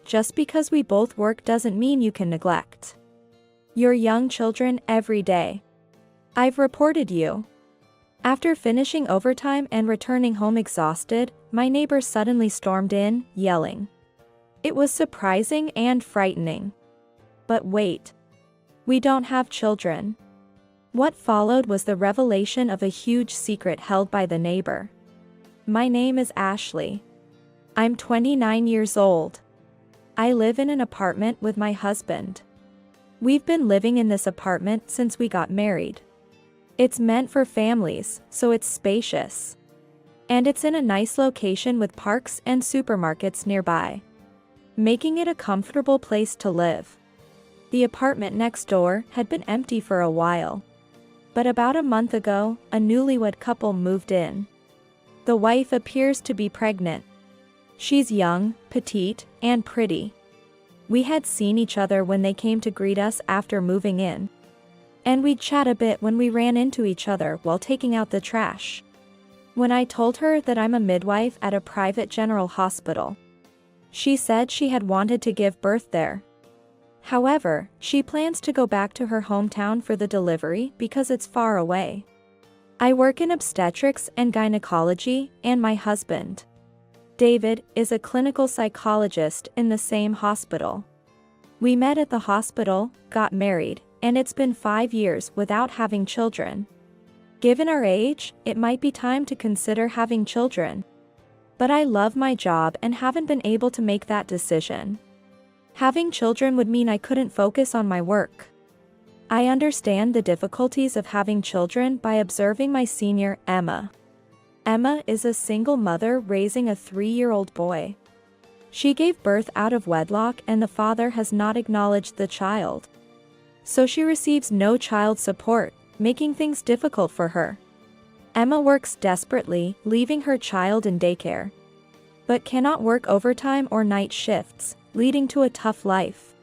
just because we both work doesn't mean you can neglect your young children every day. I've reported you. After finishing overtime and returning home exhausted, my neighbor suddenly stormed in, yelling. It was surprising and frightening. But wait. We don't have children. What followed was the revelation of a huge secret held by the neighbor. My name is Ashley. I'm 29 years old. I live in an apartment with my husband. We've been living in this apartment since we got married. It's meant for families, so it's spacious. And it's in a nice location with parks and supermarkets nearby, making it a comfortable place to live. The apartment next door had been empty for a while. But about a month ago, a newlywed couple moved in. The wife appears to be pregnant. She's young, petite, and pretty. We had seen each other when they came to greet us after moving in. And we'd chat a bit when we ran into each other while taking out the trash. When I told her that I'm a midwife at a private general hospital, she said she had wanted to give birth there. However, she plans to go back to her hometown for the delivery because it's far away. I work in obstetrics and gynecology, and my husband, David, is a clinical psychologist in the same hospital. We met at the hospital, got married, and it's been 5 years without having children. Given our age, it might be time to consider having children. But I love my job and haven't been able to make that decision. Having children would mean I couldn't focus on my work. I understand the difficulties of having children by observing my senior, Emma. Emma is a single mother raising a 3-year-old boy. She gave birth out of wedlock and the father has not acknowledged the child. So she receives no child support, making things difficult for her. Emma works desperately, leaving her child in daycare, but cannot work overtime or night shifts, leading to a tough life.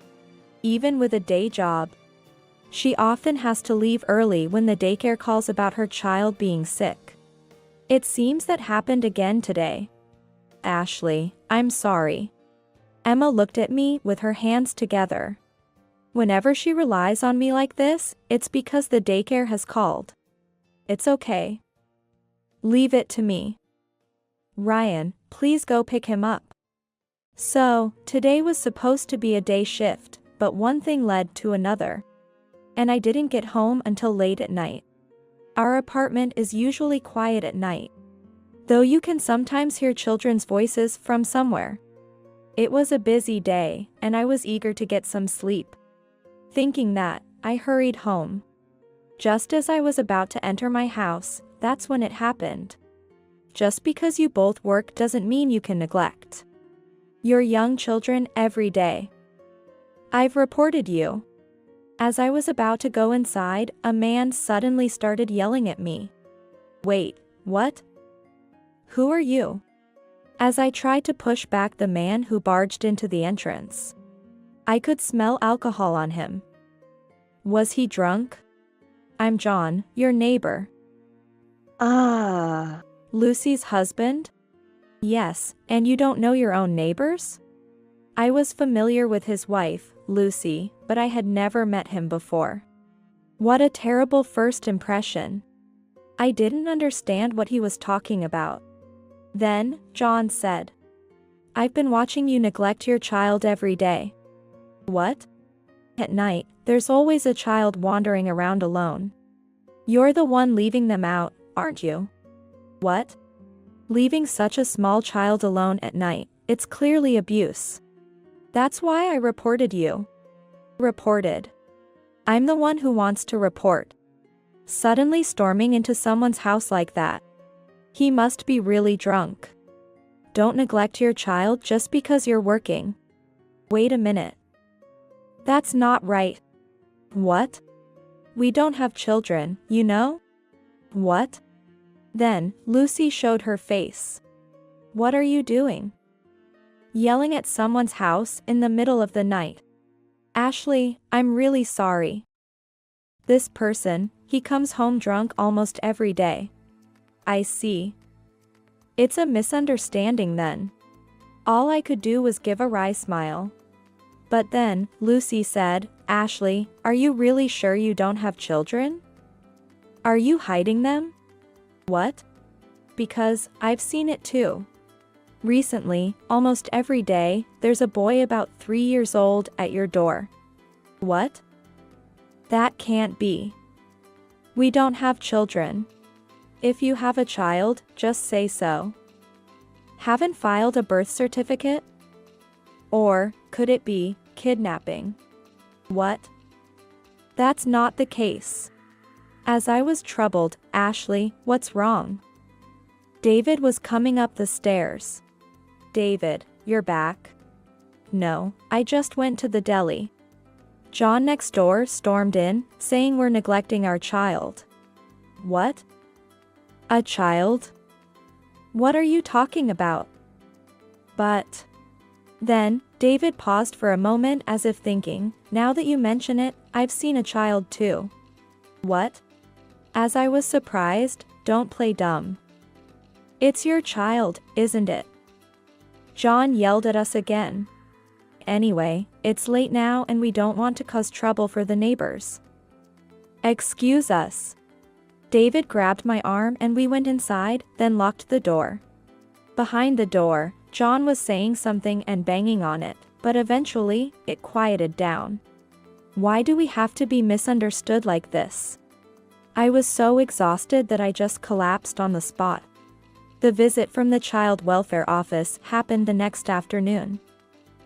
Even with a day job, she often has to leave early when the daycare calls about her child being sick. It seems that happened again today. Ashley, I'm sorry. Emma looked at me with her hands together. Whenever she relies on me like this, it's because the daycare has called. It's okay. Leave it to me. Ryan, please go pick him up. So, today was supposed to be a day shift, but one thing led to another. And I didn't get home until late at night. Our apartment is usually quiet at night, though you can sometimes hear children's voices from somewhere. It was a busy day, and I was eager to get some sleep. Thinking that, I hurried home. Just as I was about to enter my house, that's when it happened. Just because you both work doesn't mean you can neglect your young children every day. I've reported you. As I was about to go inside, a man suddenly started yelling at me. Wait, what? Who are you? As I tried to push back the man who barged into the entrance, I could smell alcohol on him. Was he drunk? I'm John, your neighbor. Ah. Lucy's husband? Yes, and you don't know your own neighbors? I was familiar with his wife, Lucy, but I had never met him before. What a terrible first impression. I didn't understand what he was talking about. Then, John said, I've been watching you neglect your child every day. What? At night, there's always a child wandering around alone. You're the one leaving them out, aren't you? What? Leaving such a small child alone at night, it's clearly abuse. That's why I reported you. Reported. I'm the one who wants to report. Suddenly storming into someone's house like that. He must be really drunk. Don't neglect your child just because you're working. Wait a minute. That's not right. What? We don't have children, you know? What? Then, Lucy showed her face. What are you doing? Yelling at someone's house in the middle of the night. Ashley, I'm really sorry. This person, he comes home drunk almost every day. I see. It's a misunderstanding then. All I could do was give a wry smile. But then, Lucy said, "Ashley, are you really sure you don't have children? Are you hiding them?" "What?" "Because, I've seen it too. Recently, almost every day, there's a boy about 3 years old at your door." "What?" "That can't be. We don't have children. If you have a child, just say so." "Haven't filed a birth certificate?" "Or, could it be kidnapping?" "What?" "That's not the case." As I was troubled, "Ashley, what's wrong?" David was coming up the stairs. "David, you're back?" "No, I just went to the deli." John next door stormed in, saying we're neglecting our child. "What? A child? What are you talking about?" "But..." Then, David paused for a moment as if thinking, "Now that you mention it, I've seen a child too." "What?" As I was surprised, "Don't play dumb. It's your child, isn't it?" John yelled at us again. "Anyway, it's late now and we don't want to cause trouble for the neighbors." "Excuse us." David grabbed my arm and we went inside, then locked the door. Behind the door, John was saying something and banging on it, but eventually, it quieted down. Why do we have to be misunderstood like this? I was so exhausted that I just collapsed on the spot. The visit from the child welfare office happened the next afternoon.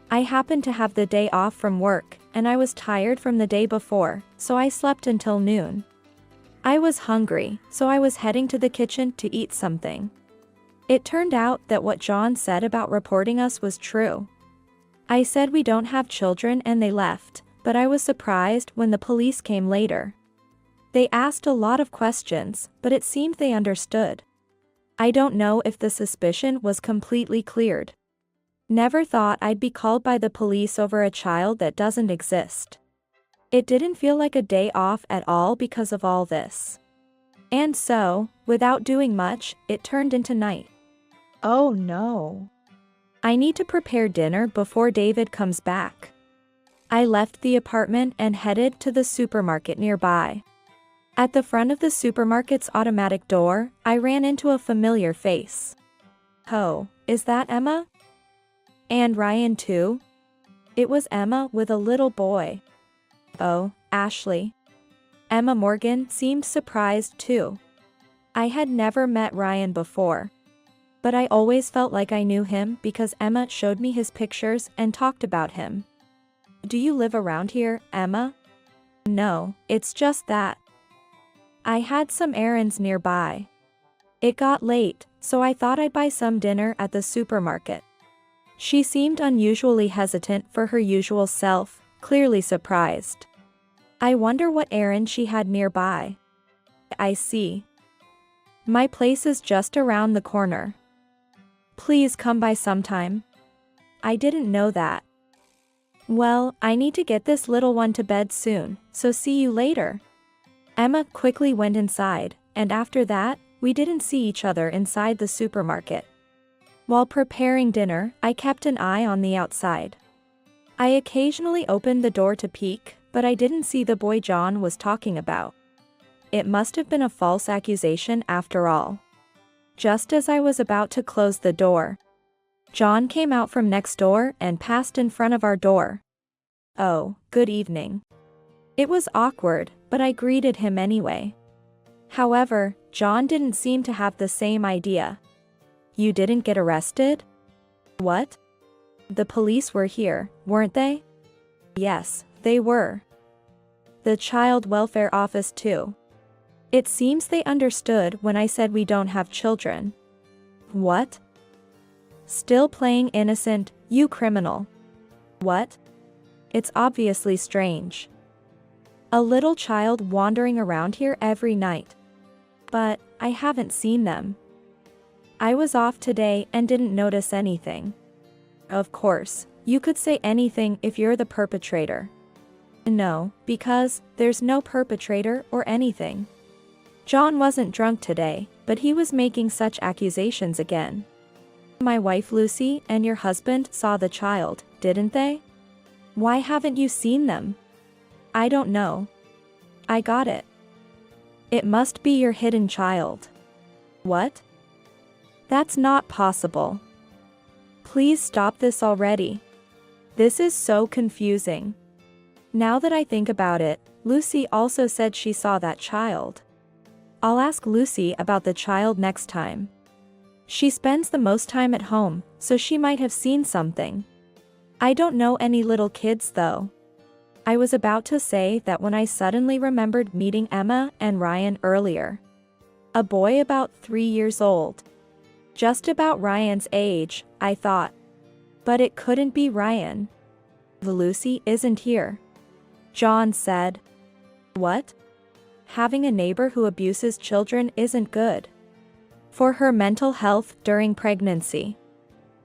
I happened to have the day off from work, and I was tired from the day before, so I slept until noon. I was hungry, so I was heading to the kitchen to eat something. It turned out that what John said about reporting us was true. I said we don't have children and they left, but I was surprised when the police came later. They asked a lot of questions, but it seemed they understood. I don't know if the suspicion was completely cleared. Never thought I'd be called by the police over a child that doesn't exist. It didn't feel like a day off at all because of all this. And so, without doing much, it turned into night. Oh no. I need to prepare dinner before David comes back. I left the apartment and headed to the supermarket nearby. At the front of the supermarket's automatic door, I ran into a familiar face. "Oh, is that Emma?" "And Ryan too?" It was Emma with a little boy. "Oh, Ashley." Emma Morgan seemed surprised too. I had never met Ryan before. But I always felt like I knew him because Emma showed me his pictures and talked about him. "Do you live around here, Emma?" "No, it's just that I had some errands nearby. It got late, so I thought I'd buy some dinner at the supermarket." She seemed unusually hesitant for her usual self, clearly surprised. I wonder what errand she had nearby. "I see. My place is just around the corner. Please come by sometime." "I didn't know that." "Well, I need to get this little one to bed soon, so see you later." Emma quickly went inside, and after that, we didn't see each other inside the supermarket. While preparing dinner, I kept an eye on the outside. I occasionally opened the door to peek, but I didn't see the boy John was talking about. It must have been a false accusation after all. Just as I was about to close the door, John came out from next door and passed in front of our door. "Oh, good evening." It was awkward, but I greeted him anyway. However, John didn't seem to have the same idea. "You didn't get arrested?" "What?" "The police were here, weren't they?" "Yes, they were. The child welfare office too. It seems they understood when I said we don't have children." "What?" "Still playing innocent, you criminal." "What?" "It's obviously strange. A little child wandering around here every night. But, I haven't seen them. I was off today and didn't notice anything." "Of course, you could say anything if you're the perpetrator." "No, because there's no perpetrator or anything. John wasn't drunk today, but he was making such accusations again." My wife Lucy and your husband saw the child, didn't they? Why haven't you seen them? I don't know. I got it. It must be your hidden child. What? That's not possible. Please stop this already. This is so confusing. Now that I think about it, Lucy also said she saw that child. I'll ask Lucy about the child next time. She spends the most time at home, so she might have seen something. I don't know any little kids though. I was about to say that when I suddenly remembered meeting Emma and Ryan earlier. A boy about 3 years old. Just about Ryan's age, I thought. But it couldn't be Ryan. Lucy isn't here. John said. What? Having a neighbor who abuses children isn't good. For her mental health during pregnancy.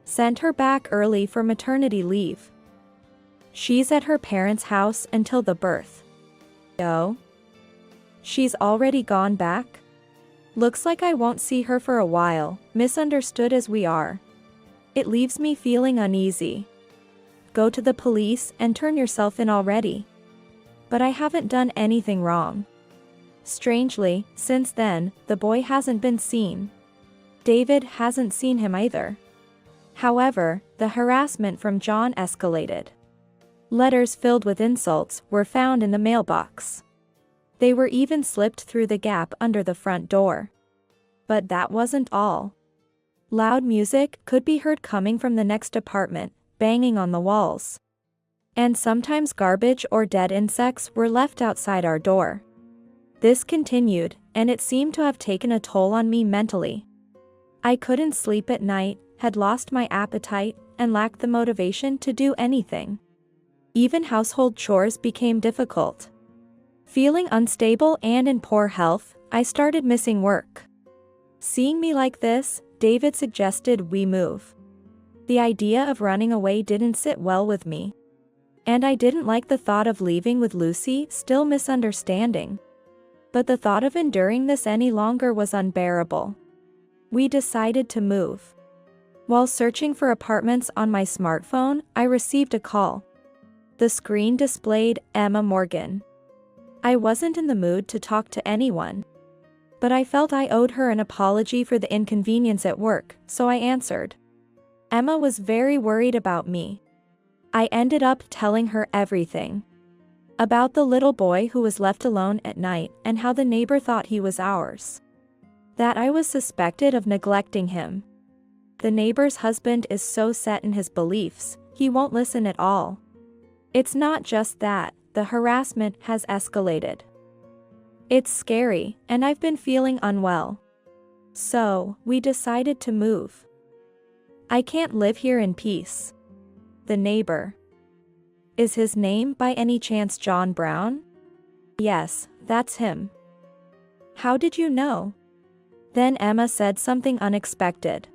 Sent her back early for maternity leave. She's at her parents' house until the birth. Oh? She's already gone back? Looks like I won't see her for a while, misunderstood as we are. It leaves me feeling uneasy. Go to the police and turn yourself in already. But I haven't done anything wrong. Strangely, since then, the boy hasn't been seen. David hasn't seen him either. However, the harassment from John escalated. Letters filled with insults were found in the mailbox. They were even slipped through the gap under the front door. But that wasn't all. Loud music could be heard coming from the next apartment, banging on the walls. And sometimes garbage or dead insects were left outside our door. This continued, and it seemed to have taken a toll on me mentally. I couldn't sleep at night, had lost my appetite, and lacked the motivation to do anything. Even household chores became difficult. Feeling unstable and in poor health, I started missing work. Seeing me like this, David suggested we move. The idea of running away didn't sit well with me. And I didn't like the thought of leaving with Lucy, still misunderstanding. But the thought of enduring this any longer was unbearable. We decided to move. While searching for apartments on my smartphone, I received a call. The screen displayed Emma Morgan. I wasn't in the mood to talk to anyone. But I felt I owed her an apology for the inconvenience at work, so I answered. Emma was very worried about me. I ended up telling her everything. About the little boy who was left alone at night and how the neighbor thought he was ours. That I was suspected of neglecting him. The neighbor's husband is so set in his beliefs, he won't listen at all. It's not just that, the harassment has escalated. It's scary, and I've been feeling unwell. So, we decided to move. I can't live here in peace. The neighbor. Is his name by any chance John Brown? Yes, that's him. How did you know? Then Emma said something unexpected.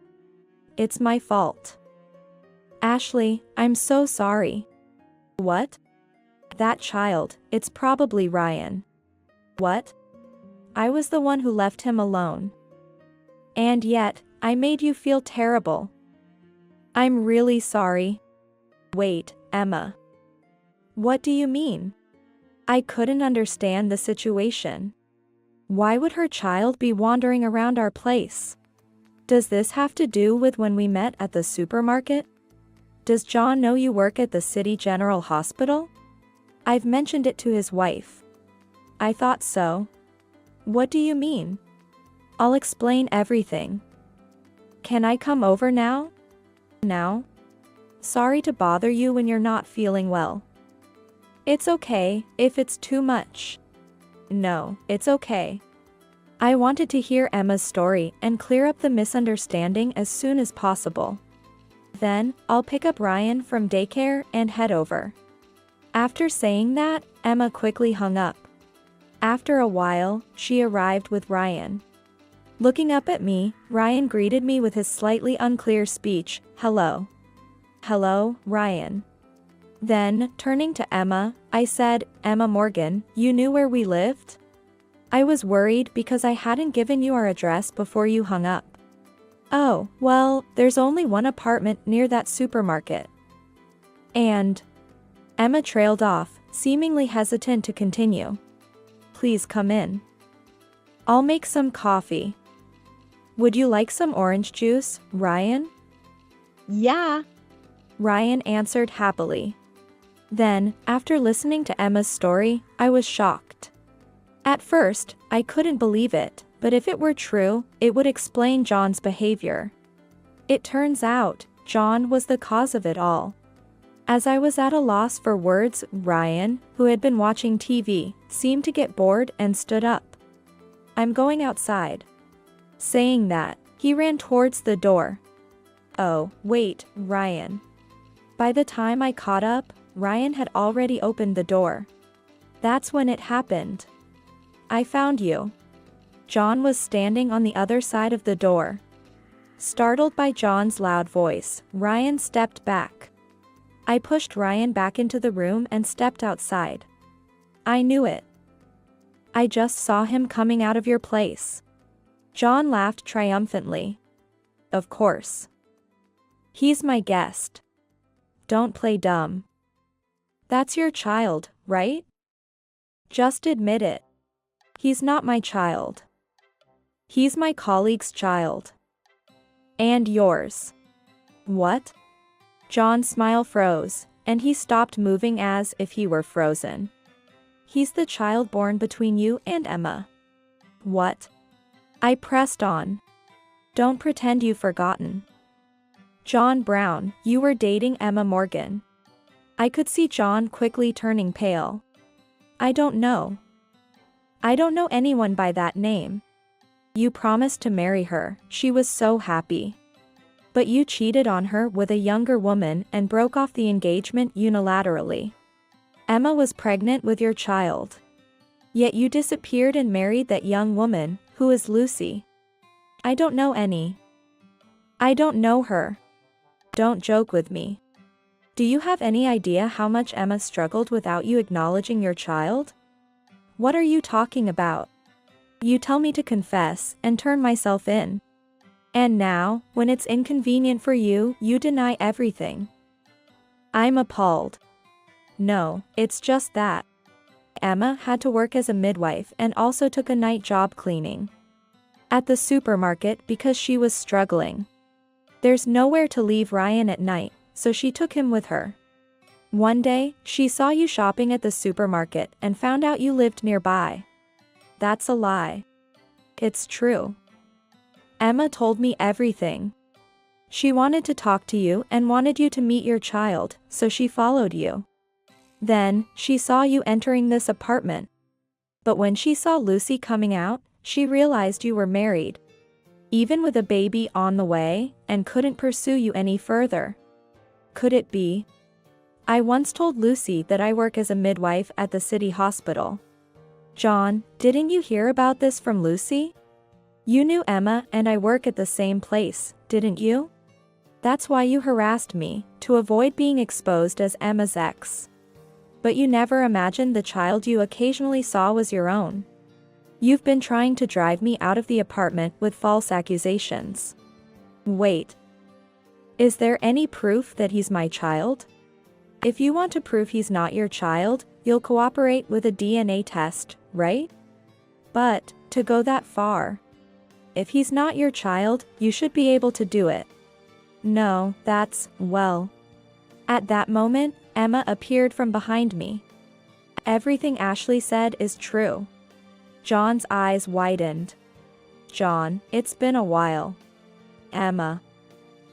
It's my fault. Ashley, I'm so sorry. What? That child, it's probably Ryan. What? I was the one who left him alone. And yet, I made you feel terrible. I'm really sorry. Wait, Emma. What do you mean? I couldn't understand the situation. Why would her child be wandering around our place? Does this have to do with when we met at the supermarket? Does John know you work at the City General Hospital? I've mentioned it to his wife. I thought so. What do you mean? I'll explain everything. Can I come over now? Now? Sorry to bother you when you're not feeling well. It's okay, if it's too much. No, it's okay. I wanted to hear Emma's story and clear up the misunderstanding as soon as possible. Then, I'll pick up Ryan from daycare and head over. After saying that, Emma quickly hung up. After a while, she arrived with Ryan. Looking up at me, Ryan greeted me with his slightly unclear speech, "Hello." "Hello, Ryan." Then, turning to Emma, I said, "Emma Morgan, you knew where we lived?" I was worried because I hadn't given you our address before you hung up. Oh, well, there's only one apartment near that supermarket. And Emma trailed off, seemingly hesitant to continue. Please come in. I'll make some coffee. Would you like some orange juice, Ryan? Yeah. Ryan answered happily. Then, after listening to Emma's story, I was shocked. At first, I couldn't believe it, but if it were true, it would explain John's behavior. It turns out, John was the cause of it all. As I was at a loss for words, Ryan, who had been watching TV, seemed to get bored and stood up. I'm going outside. Saying that, he ran towards the door. Oh, wait, Ryan. By the time I caught up, Ryan had already opened the door. That's when it happened. I found you. John was standing on the other side of the door. Startled by John's loud voice, Ryan stepped back. I pushed Ryan back into the room and stepped outside. I knew it. I just saw him coming out of your place. John laughed triumphantly. Of course. He's my guest. Don't play dumb. That's your child, right? Just admit it. He's not my child. He's my colleague's child. And yours. What? John's smile froze, and he stopped moving as if he were frozen. He's the child born between you and Emma. What? I pressed on. Don't pretend you've forgotten. John Brown, you were dating Emma Morgan. I could see John quickly turning pale. I don't know. I don't know anyone by that name. You promised to marry her, she was so happy. But you cheated on her with a younger woman and broke off the engagement unilaterally. Emma was pregnant with your child. Yet you disappeared and married that young woman, who is Lucy. I don't know any. I don't know her. Don't joke with me. Do you have any idea how much Emma struggled without you acknowledging your child? What are you talking about? You tell me to confess and turn myself in. And now, when it's inconvenient for you, you deny everything. I'm appalled. No, it's just that. Emma had to work as a midwife and also took a night job cleaning at the supermarket because she was struggling. There's nowhere to leave Ryan at night, so she took him with her. One day, she saw you shopping at the supermarket and found out you lived nearby. That's a lie. It's true. Emma told me everything. She wanted to talk to you and wanted you to meet your child, so she followed you. Then, she saw you entering this apartment. But when she saw Lucy coming out, she realized you were married, even with a baby on the way, and couldn't pursue you any further. Could it be? I once told Lucy that I work as a midwife at the city hospital. John, didn't you hear about this from Lucy? You knew Emma and I work at the same place, didn't you? That's why you harassed me, to avoid being exposed as Emma's ex. But you never imagined the child you occasionally saw was your own. You've been trying to drive me out of the apartment with false accusations. Wait. Is there any proof that he's my child? If you want to prove he's not your child, you'll cooperate with a DNA test, right? But, to go that far, if he's not your child, you should be able to do it. No, that's, well. At that moment, Emma appeared from behind me. Everything Ashley said is true. John's eyes widened. John, it's been a while. Emma.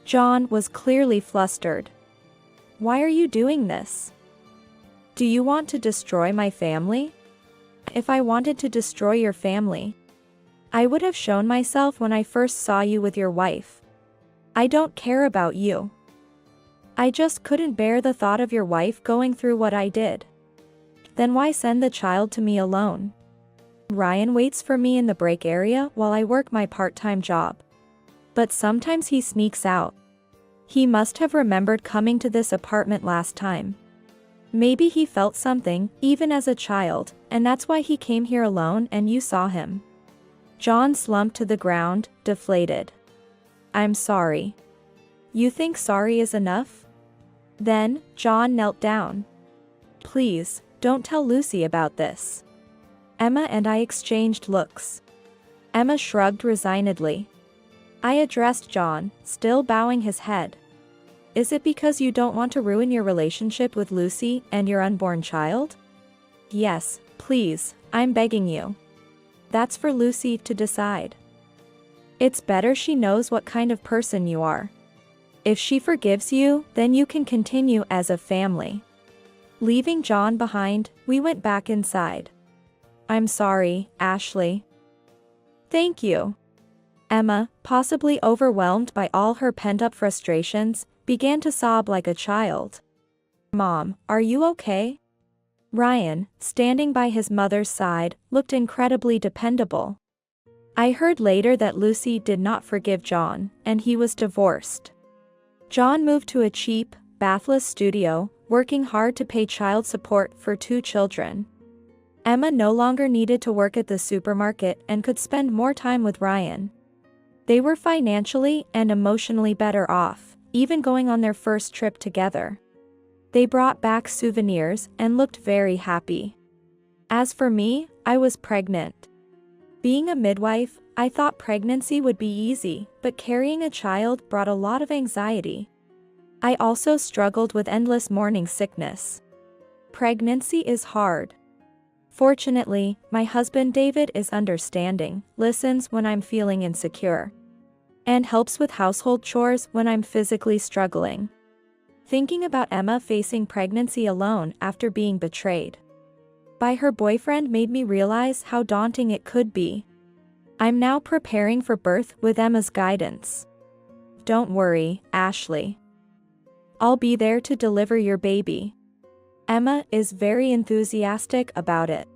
John was clearly flustered. Why are you doing this? Do you want to destroy my family? If I wanted to destroy your family, I would have shown myself when I first saw you with your wife. I don't care about you. I just couldn't bear the thought of your wife going through what I did. Then why send the child to me alone? Ryan waits for me in the break area while I work my part-time job. But sometimes he sneaks out. He must have remembered coming to this apartment last time. Maybe he felt something, even as a child, and that's why he came here alone and you saw him. John slumped to the ground, deflated. I'm sorry. You think sorry is enough? Then, John knelt down. Please, don't tell Lucy about this. Emma and I exchanged looks. Emma shrugged resignedly. I addressed John, still bowing his head. Is it because you don't want to ruin your relationship with Lucy and your unborn child? Yes, please, I'm begging you. That's for Lucy to decide. It's better she knows what kind of person you are. If she forgives you, then you can continue as a family. Leaving John behind, we went back inside. I'm sorry, Ashley. Thank you. Emma, possibly overwhelmed by all her pent-up frustrations, began to sob like a child. Mom, are you okay? Ryan, standing by his mother's side, looked incredibly dependable. I heard later that Lucy did not forgive John, and he was divorced. John moved to a cheap, bathless studio, working hard to pay child support for 2 children. Emma no longer needed to work at the supermarket and could spend more time with Ryan. They were financially and emotionally better off, even going on their first trip together. They brought back souvenirs and looked very happy. As for me, I was pregnant. Being a midwife, I thought pregnancy would be easy, but carrying a child brought a lot of anxiety. I also struggled with endless morning sickness. Pregnancy is hard. Fortunately, my husband David is understanding, listens when I'm feeling insecure, and helps with household chores when I'm physically struggling. Thinking about Emma facing pregnancy alone after being betrayed by her boyfriend made me realize how daunting it could be. I'm now preparing for birth with Emma's guidance. Don't worry, Ashley. I'll be there to deliver your baby. Emma is very enthusiastic about it.